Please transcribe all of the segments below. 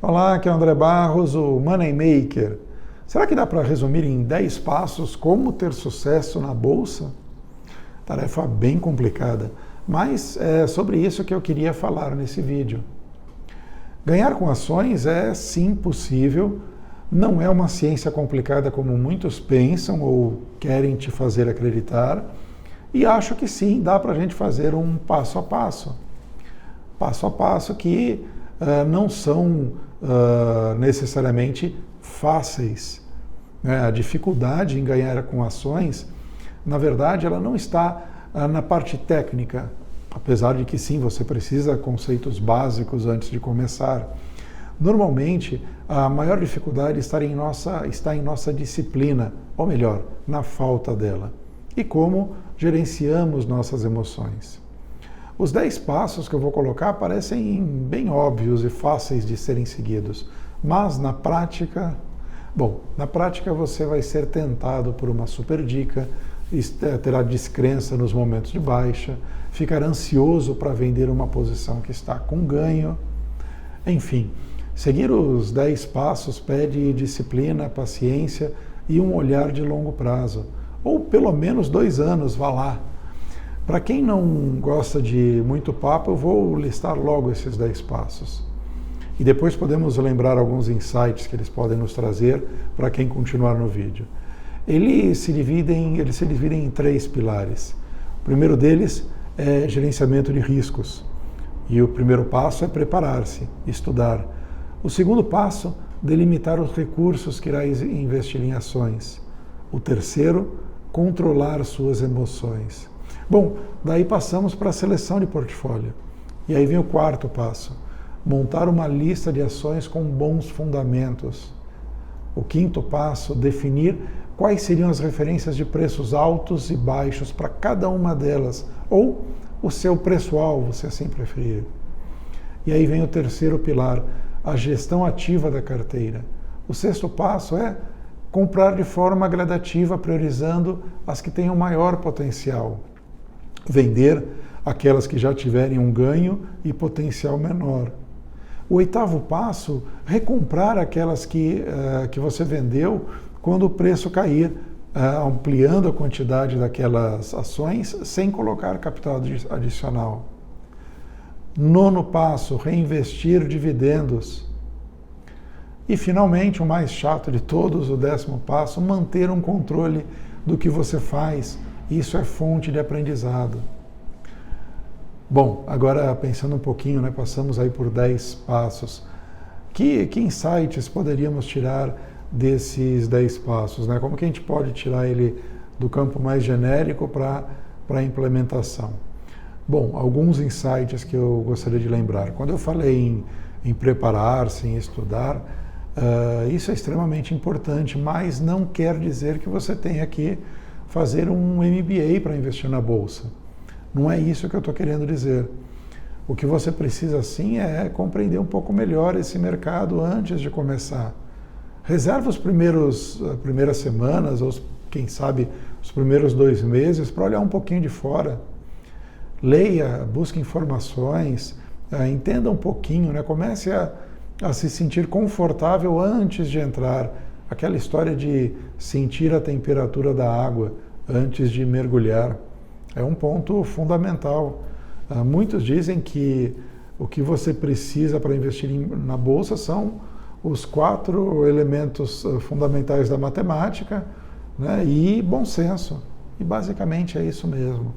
Olá, aqui é o André Barros, o Money Maker. Será que dá para resumir em 10 passos como ter sucesso na Bolsa? Tarefa bem complicada, mas é sobre isso que eu queria falar nesse vídeo. Ganhar com ações é sim possível, não é uma ciência complicada como muitos pensam ou querem te fazer acreditar, e acho que sim, dá para a gente fazer um passo a passo que não são necessariamente fáceis. A dificuldade em ganhar com ações, na verdade, ela não está na parte técnica, apesar de que sim, você precisa de conceitos básicos antes de começar. Normalmente, a maior dificuldade está em nossa disciplina, ou melhor, na falta dela. E como gerenciamos nossas emoções. Os 10 passos que eu vou colocar parecem bem óbvios e fáceis de serem seguidos, mas na prática você vai ser tentado por uma super dica, terá descrença nos momentos de baixa, ficará ansioso para vender uma posição que está com ganho. Enfim, seguir os 10 passos pede disciplina, paciência e um olhar de longo prazo, ou pelo menos 2 anos, vá lá. Para quem não gosta de muito papo, eu vou listar logo esses 10 passos. E depois podemos lembrar alguns insights que eles podem nos trazer para quem continuar no vídeo. Eles se dividem em 3 pilares. O primeiro deles é gerenciamento de riscos. E o primeiro passo é preparar-se, estudar. O segundo passo, delimitar os recursos que irá investir em ações. O terceiro, controlar suas emoções. Bom, daí passamos para a seleção de portfólio. E aí vem o quarto passo, montar uma lista de ações com bons fundamentos. O quinto passo, definir quais seriam as referências de preços altos e baixos para cada uma delas, ou o seu preço-alvo, se assim preferir. E aí vem o terceiro pilar, a gestão ativa da carteira. O sexto passo é comprar de forma gradativa, priorizando as que tenham maior potencial. Vender aquelas que já tiverem um ganho e potencial menor. O oitavo passo, recomprar aquelas que você vendeu quando o preço cair, ampliando a quantidade daquelas ações sem colocar capital adicional. Nono passo, reinvestir dividendos. E finalmente, o mais chato de todos, o 10º passo, manter um controle do que você faz. Isso é fonte de aprendizado. Bom, agora pensando um pouquinho, passamos aí por 10 passos. Que insights poderíamos tirar desses 10 passos? Como que a gente pode tirar ele do campo mais genérico para a implementação? Bom, alguns insights que eu gostaria de lembrar. Quando eu falei em preparar-se, em estudar, isso é extremamente importante, mas não quer dizer que você tenha que fazer um MBA para investir na Bolsa. Não é isso que eu estou querendo dizer. O que você precisa sim é compreender um pouco melhor esse mercado antes de começar. Reserva as primeiras semanas, ou quem sabe os primeiros 2 meses, para olhar um pouquinho de fora. Leia, busque informações, entenda um pouquinho, comece a se sentir confortável antes de entrar. Aquela história de sentir a temperatura da água antes de mergulhar é um ponto fundamental. Muitos dizem que o que você precisa para investir na Bolsa são os 4 elementos fundamentais da matemática, e bom senso. E basicamente é isso mesmo.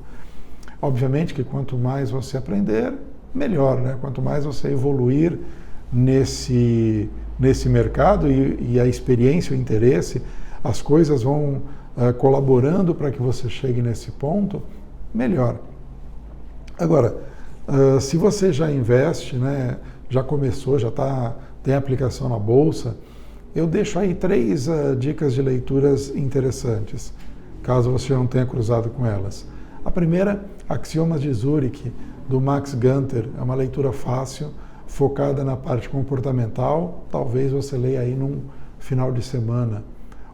Obviamente que quanto mais você aprender, melhor, Quanto mais você evoluir nesse mercado e a experiência, o interesse, as coisas vão colaborando para que você chegue nesse ponto, melhor. Agora, se você já investe, já começou, tem aplicação na Bolsa, eu deixo aí 3 dicas de leituras interessantes, caso você não tenha cruzado com elas. A primeira, Axiomas de Zurich, do Max Gunter, é uma leitura fácil, focada na parte comportamental, talvez você leia aí num final de semana.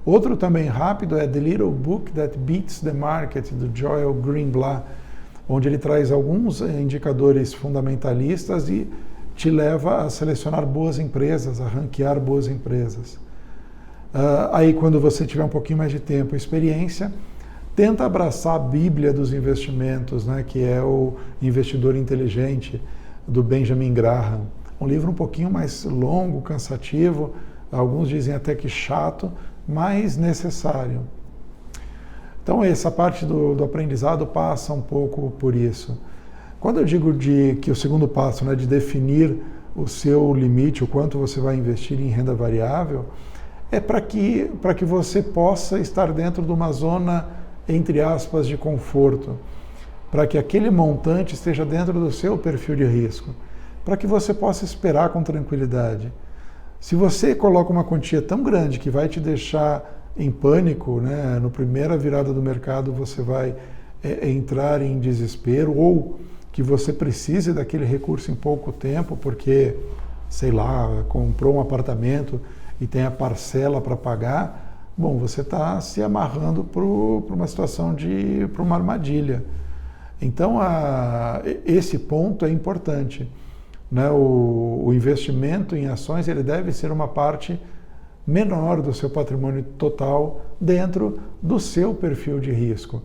Outro também rápido é The Little Book That Beats the Market, do Joel Greenblatt, onde ele traz alguns indicadores fundamentalistas e te leva a selecionar boas empresas, a ranquear boas empresas. Aí, quando você tiver um pouquinho mais de tempo e experiência, tenta abraçar a Bíblia dos investimentos, né, que é o Investidor Inteligente, do Benjamin Graham. Um livro um pouquinho mais longo, cansativo, alguns dizem até que chato, mas necessário. Então, essa parte do aprendizado passa um pouco por isso. Quando eu digo que o segundo passo, né, de definir o seu limite, o quanto você vai investir em renda variável, é para que você possa estar dentro de uma zona, entre aspas, de conforto, para que aquele montante esteja dentro do seu perfil de risco, para que você possa esperar com tranquilidade. Se você coloca uma quantia tão grande que vai te deixar em pânico, né, no primeira virada do mercado você vai entrar em desespero, ou que você precise daquele recurso em pouco tempo, porque, sei lá, comprou um apartamento e tem a parcela para pagar, bom, você está se amarrando para uma situação para uma armadilha. Então, esse ponto é importante, né? O investimento em ações ele deve ser uma parte menor do seu patrimônio total dentro do seu perfil de risco.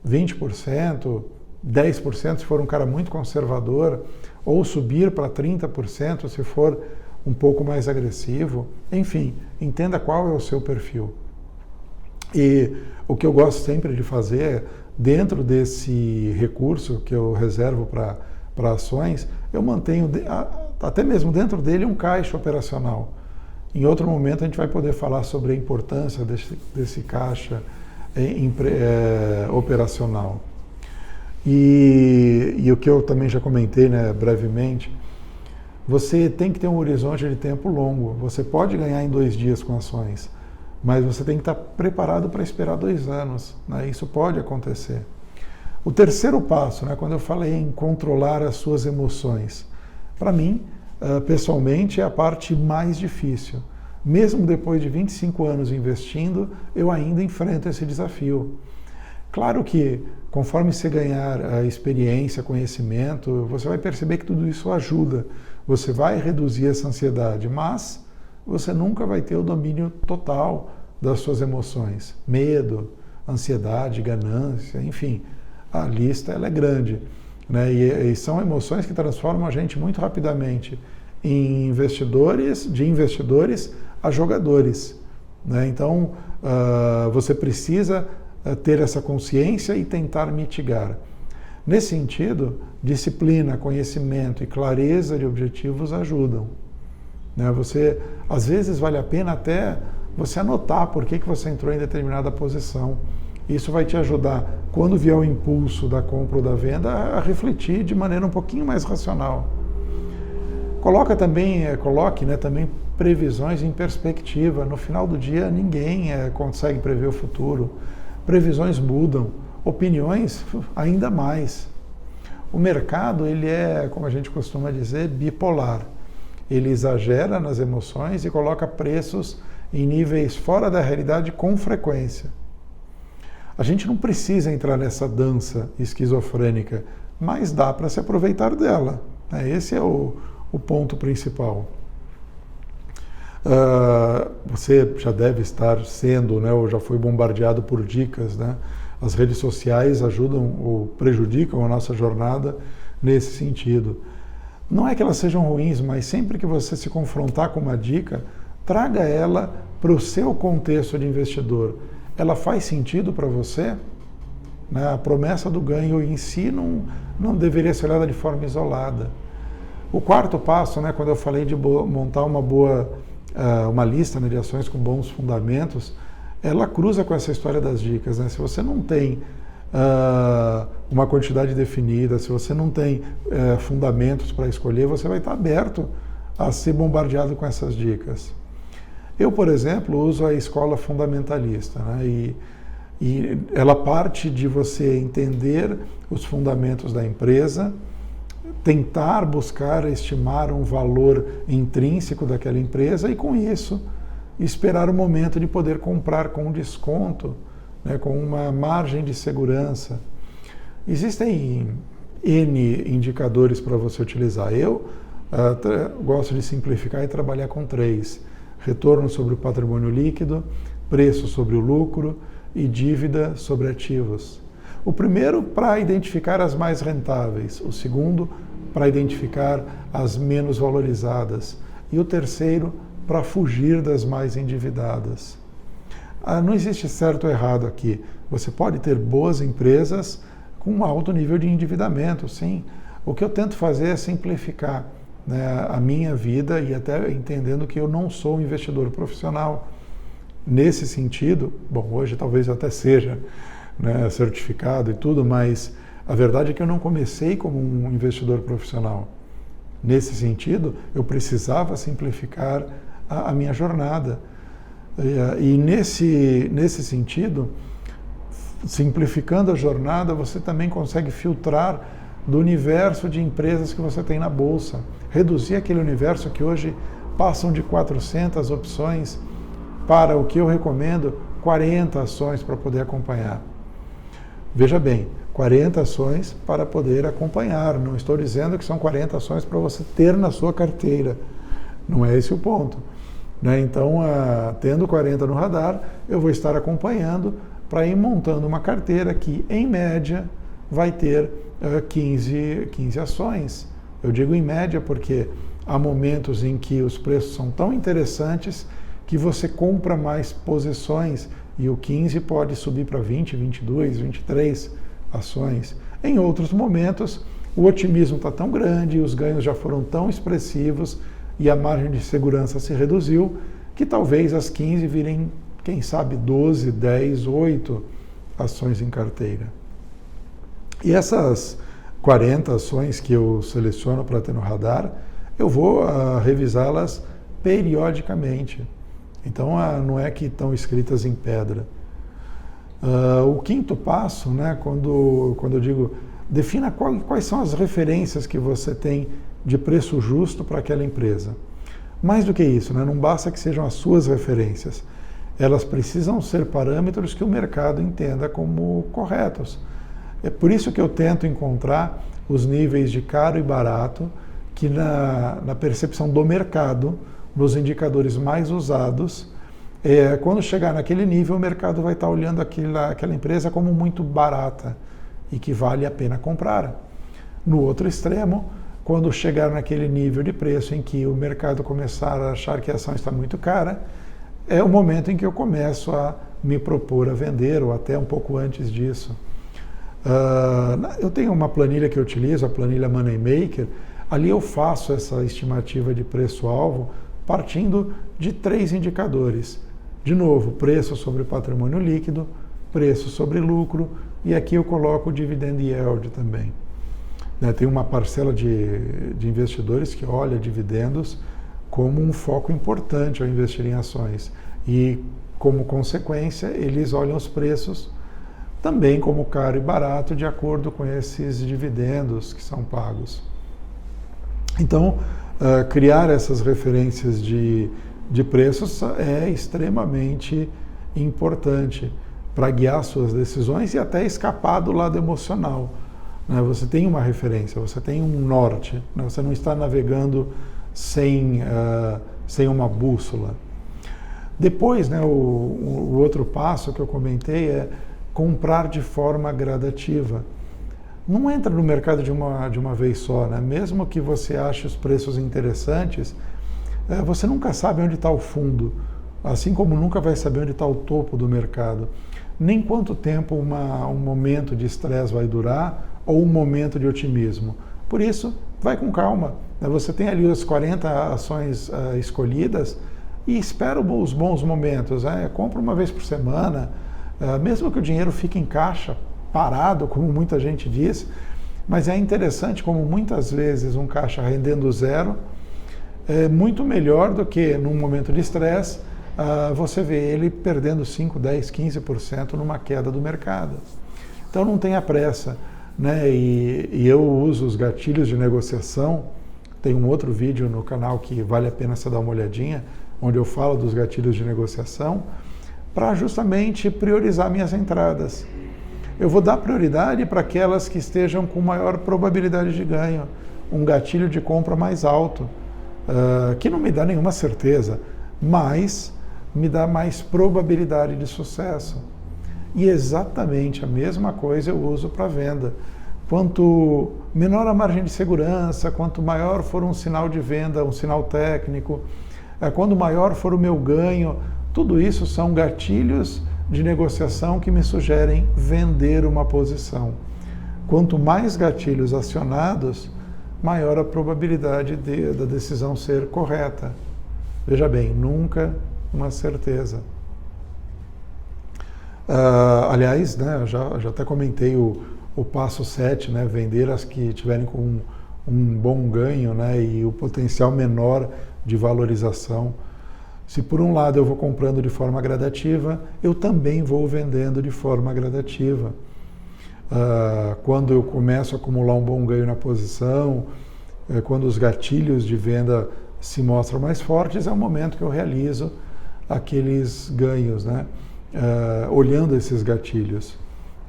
20%, 10% se for um cara muito conservador, ou subir para 30% se for um pouco mais agressivo. Enfim, entenda qual é o seu perfil. E o que eu gosto sempre de fazer, dentro desse recurso que eu reservo para ações, eu mantenho, até mesmo dentro dele, um caixa operacional. Em outro momento a gente vai poder falar sobre a importância desse caixa operacional. E o que eu também já comentei, né, brevemente, você tem que ter um horizonte de tempo longo. Você pode ganhar em 2 dias com ações, mas você tem que estar preparado para esperar 2 anos, né? Isso pode acontecer. O terceiro passo, né, quando eu falei em controlar as suas emoções, para mim, pessoalmente, é a parte mais difícil. Mesmo depois de 25 anos investindo, eu ainda enfrento esse desafio. Claro que, conforme você ganhar experiência, conhecimento, você vai perceber que tudo isso ajuda. Você vai reduzir essa ansiedade, mas você nunca vai ter o domínio total das suas emoções. Medo, ansiedade, ganância, enfim, a lista ela é grande, né? E são emoções que transformam a gente muito rapidamente em de investidores a jogadores, né? Então, você precisa ter essa consciência e tentar mitigar. Nesse sentido, disciplina, conhecimento e clareza de objetivos ajudam, né? Às vezes vale a pena até você anotar por que você entrou em determinada posição. Isso vai te ajudar, quando vier o impulso da compra ou da venda, a refletir de maneira um pouquinho mais racional. Coloque também previsões em perspectiva. No final do dia, ninguém consegue prever o futuro. Previsões mudam, opiniões ainda mais. O mercado, ele é, como a gente costuma dizer, bipolar. Ele exagera nas emoções e coloca preços em níveis fora da realidade com frequência. A gente não precisa entrar nessa dança esquizofrênica, mas dá para se aproveitar dela. Esse é o ponto principal. Você já deve estar sendo, né, ou já foi bombardeado por dicas, né? As redes sociais ajudam ou prejudicam a nossa jornada nesse sentido. Não é que elas sejam ruins, mas sempre que você se confrontar com uma dica, traga ela para o seu contexto de investidor. Ela faz sentido para você? Né? A promessa do ganho em si não deveria ser olhada de forma isolada. O quarto passo, né, quando eu falei de montar uma lista, né, de ações com bons fundamentos, ela cruza com essa história das dicas, né? Se você não tem uma quantidade definida, se você não tem fundamentos para escolher, você vai estar aberto a ser bombardeado com essas dicas. Eu, por exemplo, uso a escola fundamentalista, né? E ela parte de você entender os fundamentos da empresa, tentar buscar estimar um valor intrínseco daquela empresa e, com isso, esperar o momento de poder comprar com desconto, né, com uma margem de segurança. Existem N indicadores para você utilizar. Eu gosto de simplificar e trabalhar com 3. Retorno sobre o patrimônio líquido, preço sobre o lucro e dívida sobre ativos. O primeiro para identificar as mais rentáveis, o segundo para identificar as menos valorizadas e o terceiro para fugir das mais endividadas. Não existe certo ou errado aqui. Você pode ter boas empresas com um alto nível de endividamento, sim. O que eu tento fazer é simplificar, né, a minha vida e até entendendo que eu não sou um investidor profissional. Nesse sentido, bom, hoje talvez eu até seja, né, certificado e tudo, mas a verdade é que eu não comecei como um investidor profissional. Nesse sentido, eu precisava simplificar a minha jornada. E nesse sentido, simplificando a jornada, você também consegue filtrar do universo de empresas que você tem na Bolsa. Reduzir aquele universo que hoje passam de 400 opções para o que eu recomendo, 40 ações para poder acompanhar. Veja bem, 40 ações para poder acompanhar. Não estou dizendo que são 40 ações para você ter na sua carteira. Não é esse o ponto. Né? Então, tendo 40 no radar, eu vou estar acompanhando para ir montando uma carteira que, em média, vai ter 15 ações. Eu digo em média porque há momentos em que os preços são tão interessantes que você compra mais posições e o 15 pode subir para 20, 22, 23 ações. Em outros momentos, o otimismo está tão grande, os ganhos já foram tão expressivos e a margem de segurança se reduziu, que talvez as 15 virem, quem sabe, 12, 10, 8 ações em carteira. E essas 40 ações que eu seleciono para ter no radar, eu vou revisá-las periodicamente. Então, não é que estão escritas em pedra. O quinto passo, né, quando eu digo, defina quais são as referências que você tem de preço justo para aquela empresa. Mais do que isso, né, não basta que sejam as suas referências. Elas precisam ser parâmetros que o mercado entenda como corretos. É por isso que eu tento encontrar os níveis de caro e barato que na percepção do mercado, nos indicadores mais usados, quando chegar naquele nível, o mercado vai estar olhando aquela empresa como muito barata e que vale a pena comprar. No outro extremo, quando chegar naquele nível de preço em que o mercado começar a achar que a ação está muito cara, é o momento em que eu começo a me propor a vender, ou até um pouco antes disso. Eu tenho uma planilha que eu utilizo, a planilha Moneymaker. Ali eu faço essa estimativa de preço-alvo partindo de 3 indicadores. De novo, preço sobre patrimônio líquido, preço sobre lucro, e aqui eu coloco o dividend yield também. Tem uma parcela de investidores que olha dividendos como um foco importante ao investir em ações. E, como consequência, eles olham os preços também como caro e barato, de acordo com esses dividendos que são pagos. Então, criar essas referências de preços é extremamente importante para guiar suas decisões e até escapar do lado emocional. Você tem uma referência, você tem um norte, você não está navegando sem uma bússola. Depois, o outro passo que eu comentei é comprar de forma gradativa. Não entra no mercado de uma vez só, né? Mesmo que você ache os preços interessantes, você nunca sabe onde está o fundo, assim como nunca vai saber onde está o topo do mercado. Nem quanto tempo um momento de estresse vai durar ou um momento de otimismo. Por isso, vai com calma. Você tem ali as 40 ações escolhidas e espera os bons momentos. Compra uma vez por semana, mesmo que o dinheiro fique em caixa, parado, como muita gente diz, mas é interessante como muitas vezes um caixa rendendo zero é muito melhor do que num momento de estresse você vê ele perdendo 5, 10, 15% numa queda do mercado. Então não tenha pressa, né? E eu uso os gatilhos de negociação. Tem um outro vídeo no canal que vale a pena você dar uma olhadinha, onde eu falo dos gatilhos de negociação, para justamente priorizar minhas entradas. Eu vou dar prioridade para aquelas que estejam com maior probabilidade de ganho, um gatilho de compra mais alto, que não me dá nenhuma certeza, mas me dá mais probabilidade de sucesso. E exatamente a mesma coisa eu uso para venda. Quanto menor a margem de segurança, quanto maior for um sinal de venda, um sinal técnico, quanto maior for o meu ganho, tudo isso são gatilhos de negociação que me sugerem vender uma posição. Quanto mais gatilhos acionados, maior a probabilidade da decisão ser correta. Veja bem, nunca uma certeza. Aliás, né, já até comentei o passo 7, né, vender as que tiverem com um bom ganho, né, e o potencial menor de valorização. Se por um lado eu vou comprando de forma gradativa, eu também vou vendendo de forma gradativa. Quando eu começo a acumular um bom ganho na posição, quando os gatilhos de venda se mostram mais fortes, é o momento que eu realizo aqueles ganhos, né? Olhando esses gatilhos.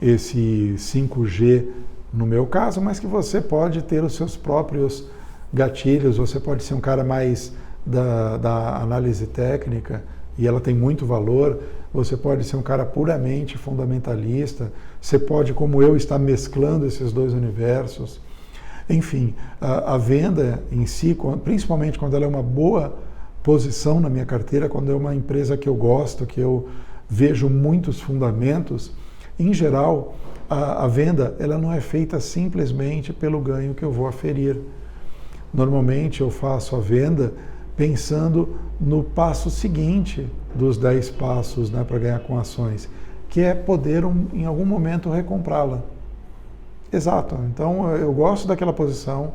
Esse 5G no meu caso, mas que você pode ter os seus próprios gatilhos, você pode ser um cara mais da análise técnica, e ela tem muito valor, você pode ser um cara puramente fundamentalista, você pode, como eu, estar mesclando esses dois universos. Enfim, a venda em si, principalmente quando ela é uma boa posição na minha carteira, quando é uma empresa que eu gosto, que eu vejo muitos fundamentos, em geral, a venda ela não é feita simplesmente pelo ganho que eu vou aferir. Normalmente eu faço a venda pensando no passo seguinte dos 10 passos, né, para ganhar com ações, que é poder em algum momento recomprá-la. Exato. Então eu gosto daquela posição,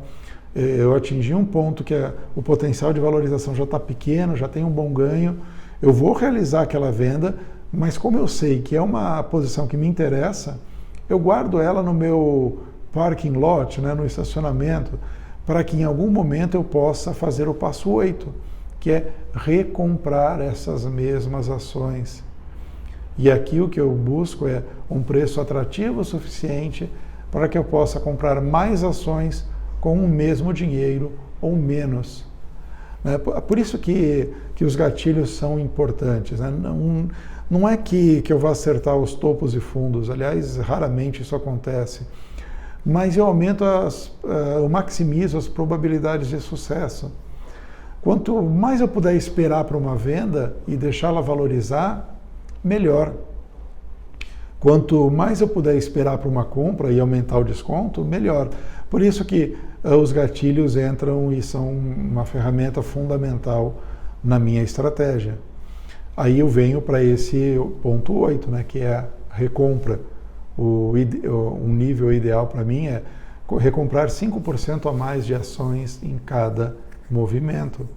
eu atingi um ponto que o potencial de valorização já está pequeno, já tem um bom ganho, eu vou realizar aquela venda, mas como eu sei que é uma posição que me interessa, eu guardo ela no meu parking lot, né, no estacionamento, para que em algum momento eu possa fazer o passo 8, que é recomprar essas mesmas ações. E aqui o que eu busco é um preço atrativo o suficiente para que eu possa comprar mais ações com o mesmo dinheiro ou menos. Por isso que os gatilhos são importantes. Né? Não é que eu vá acertar os topos e fundos, aliás, raramente isso acontece, mas eu eu maximizo as probabilidades de sucesso. Quanto mais eu puder esperar para uma venda e deixá-la valorizar, melhor. Quanto mais eu puder esperar para uma compra e aumentar o desconto, melhor. Por isso que os gatilhos entram e são uma ferramenta fundamental na minha estratégia. Aí eu venho para esse ponto 8, né, que é a recompra. Um nível ideal para mim é recomprar 5% a mais de ações em cada movimento.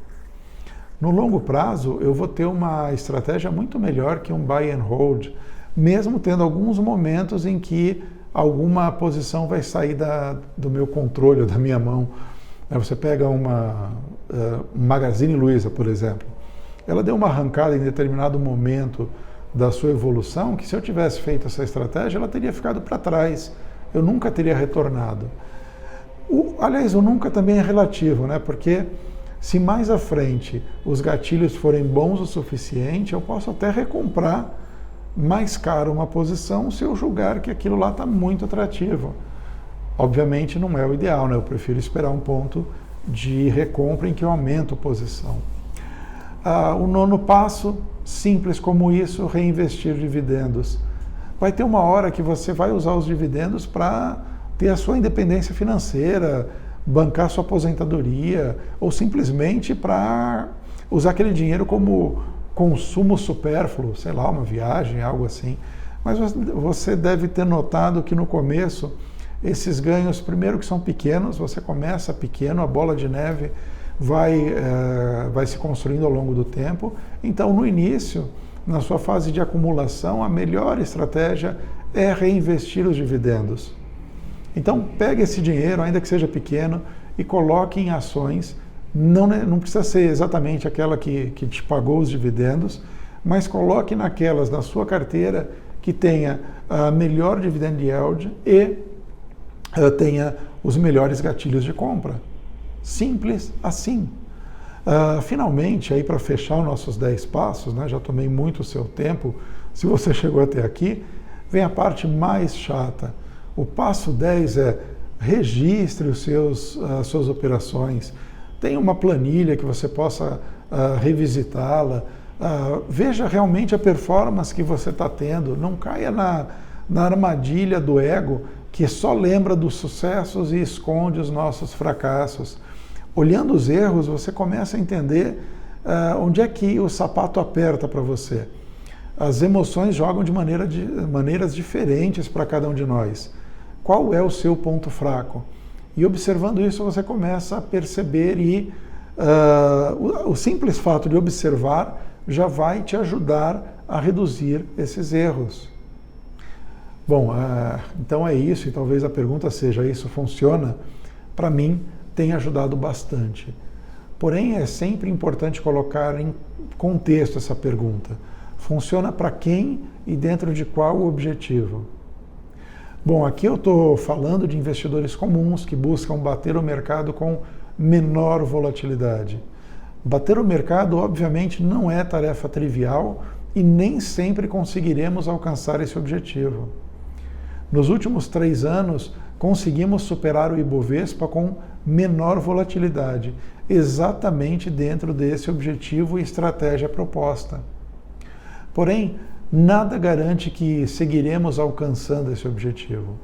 No longo prazo, eu vou ter uma estratégia muito melhor que um buy and hold, mesmo tendo alguns momentos em que alguma posição vai sair do meu controle, da minha mão. Você pega um Magazine Luiza, por exemplo. Ela deu uma arrancada em determinado momento da sua evolução, que se eu tivesse feito essa estratégia, ela teria ficado para trás. Eu nunca teria retornado. Aliás, o nunca também é relativo, né? Porque se mais à frente os gatilhos forem bons o suficiente, eu posso até recomprar mais caro uma posição se eu julgar que aquilo lá está muito atrativo. Obviamente não é o ideal, né? Eu prefiro esperar um ponto de recompra em que eu aumento a posição. O nono passo, simples como isso, reinvestir dividendos. Vai ter uma hora que você vai usar os dividendos para ter a sua independência financeira, bancar sua aposentadoria, ou simplesmente para usar aquele dinheiro como consumo supérfluo, sei lá, uma viagem, algo assim. Mas você deve ter notado que no começo, esses ganhos, primeiro que são pequenos, você começa pequeno, a bola de neve vai se construindo ao longo do tempo. Então, no início, na sua fase de acumulação, a melhor estratégia é reinvestir os dividendos. Então, pegue esse dinheiro, ainda que seja pequeno, e coloque em ações. Não precisa ser exatamente aquela que te pagou os dividendos, mas coloque naquelas na sua carteira que tenha a melhor dividend yield e tenha os melhores gatilhos de compra. Simples assim. Finalmente, aí para fechar os nossos 10 passos, né, já tomei muito o seu tempo, se você chegou até aqui, vem a parte mais chata. O passo 10 é registre as suas operações, tenha uma planilha que você possa revisitá-la, veja realmente a performance que você está tendo, não caia na armadilha do ego que só lembra dos sucessos e esconde os nossos fracassos. Olhando os erros, você começa a entender onde é que o sapato aperta para você. As emoções jogam de maneiras diferentes para cada um de nós. Qual é o seu ponto fraco? E observando isso, você começa a perceber e o simples fato de observar já vai te ajudar a reduzir esses erros. Bom, então é isso, e talvez a pergunta seja, isso funciona? Para mim, tem ajudado bastante. Porém, é sempre importante colocar em contexto essa pergunta. Funciona para quem e dentro de qual objetivo? Bom, aqui eu estou falando de investidores comuns que buscam bater o mercado com menor volatilidade. Bater o mercado, obviamente, não é tarefa trivial e nem sempre conseguiremos alcançar esse objetivo. Nos últimos 3 anos, conseguimos superar o Ibovespa com menor volatilidade, exatamente dentro desse objetivo e estratégia proposta. Porém, nada garante que seguiremos alcançando esse objetivo.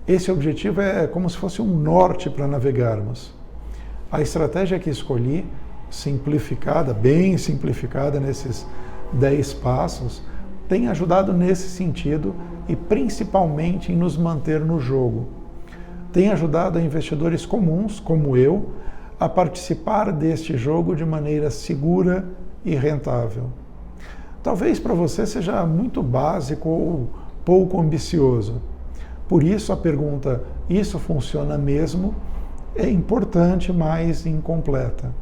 Esse objetivo é como se fosse um norte para navegarmos. A estratégia que escolhi, simplificada, bem simplificada nesses 10 passos, tem ajudado nesse sentido e principalmente em nos manter no jogo. Tem ajudado a investidores comuns, como eu, a participar deste jogo de maneira segura e rentável. Talvez para você seja muito básico ou pouco ambicioso. Por isso a pergunta, isso funciona mesmo? É importante, mas incompleta.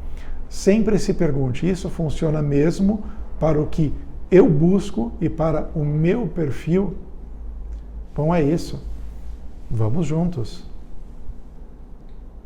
Sempre se pergunte, isso funciona mesmo para o que eu busco e para o meu perfil? Bom, é isso. Vamos juntos.